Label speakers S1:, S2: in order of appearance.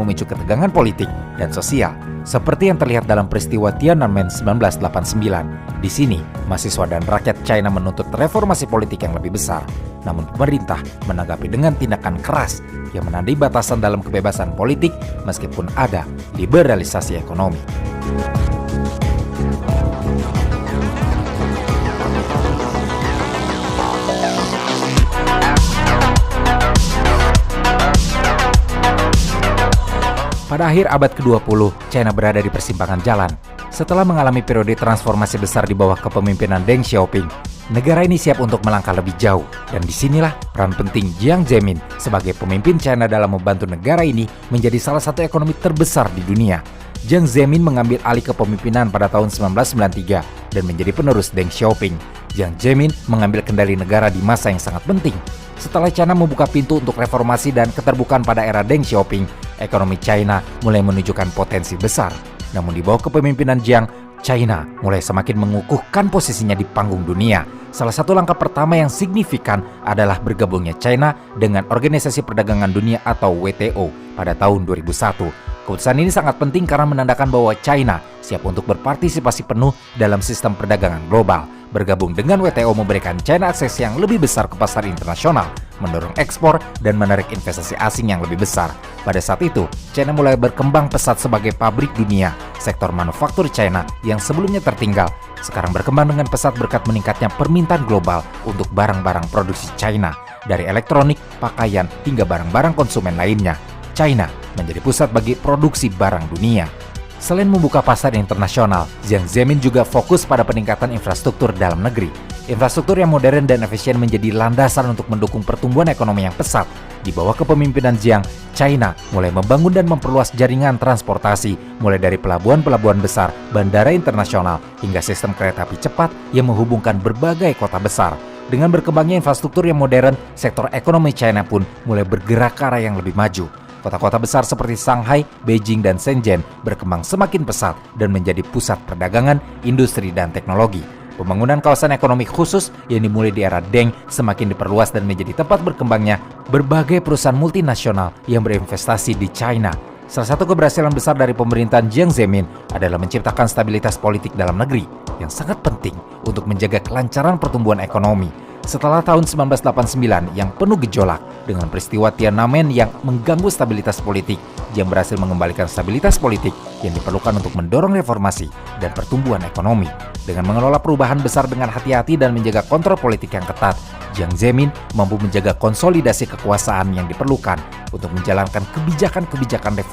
S1: memicu ketegangan politik dan sosial, seperti yang terlihat dalam peristiwa Tiananmen 1989. Di sini, mahasiswa dan rakyat China menuntut reformasi politik yang lebih besar, namun pemerintah menanggapi dengan tindakan keras yang menandai batasan dalam kebebasan politik meskipun ada liberalisasi ekonomi. Pada akhir abad ke-20, China berada di persimpangan jalan. Setelah mengalami periode transformasi besar di bawah kepemimpinan Deng Xiaoping, negara ini siap untuk melangkah lebih jauh. Dan disinilah peran penting Jiang Zemin sebagai pemimpin China dalam membantu negara ini menjadi salah satu ekonomi terbesar di dunia. Jiang Zemin mengambil alih kepemimpinan pada tahun 1993 dan menjadi penerus Deng Xiaoping. Jiang Zemin mengambil kendali negara di masa yang sangat penting. Setelah China membuka pintu untuk reformasi dan keterbukaan pada era Deng Xiaoping, ekonomi China mulai menunjukkan potensi besar. Namun di bawah kepemimpinan Jiang, China mulai semakin mengukuhkan posisinya di panggung dunia. Salah satu langkah pertama yang signifikan adalah bergabungnya China dengan Organisasi Perdagangan Dunia atau WTO pada tahun 2001. Keputusan ini sangat penting karena menandakan bahwa China siap untuk berpartisipasi penuh dalam sistem perdagangan global. Bergabung dengan WTO memberikan China akses yang lebih besar ke pasar internasional, mendorong ekspor dan menarik investasi asing yang lebih besar. Pada saat itu, China mulai berkembang pesat sebagai pabrik dunia. Sektor manufaktur China yang sebelumnya tertinggal, sekarang berkembang dengan pesat berkat meningkatnya permintaan global untuk barang-barang produksi China, dari elektronik, pakaian, hingga barang-barang konsumen lainnya. China menjadi pusat bagi produksi barang dunia. Selain membuka pasar internasional, Jiang Zemin juga fokus pada peningkatan infrastruktur dalam negeri. Infrastruktur yang modern dan efisien menjadi landasan untuk mendukung pertumbuhan ekonomi yang pesat. Di bawah kepemimpinan Jiang, China mulai membangun dan memperluas jaringan transportasi, mulai dari pelabuhan-pelabuhan besar, bandara internasional, hingga sistem kereta api cepat yang menghubungkan berbagai kota besar. Dengan berkembangnya infrastruktur yang modern, sektor ekonomi China pun mulai bergerak ke arah yang lebih maju. Kota-kota besar seperti Shanghai, Beijing, dan Shenzhen berkembang semakin pesat dan menjadi pusat perdagangan, industri, dan teknologi. Pembangunan kawasan ekonomi khusus yang dimulai di era Deng semakin diperluas dan menjadi tempat berkembangnya berbagai perusahaan multinasional yang berinvestasi di China. Salah satu keberhasilan besar dari pemerintahan Jiang Zemin adalah menciptakan stabilitas politik dalam negeri yang sangat penting untuk menjaga kelancaran pertumbuhan ekonomi. Setelah tahun 1989 yang penuh gejolak dengan peristiwa Tiananmen yang mengganggu stabilitas politik, Jiang berhasil mengembalikan stabilitas politik yang diperlukan untuk mendorong reformasi dan pertumbuhan ekonomi. Dengan mengelola perubahan besar dengan hati-hati dan menjaga kontrol politik yang ketat, Jiang Zemin mampu menjaga konsolidasi kekuasaan yang diperlukan untuk menjalankan kebijakan-kebijakan reformasi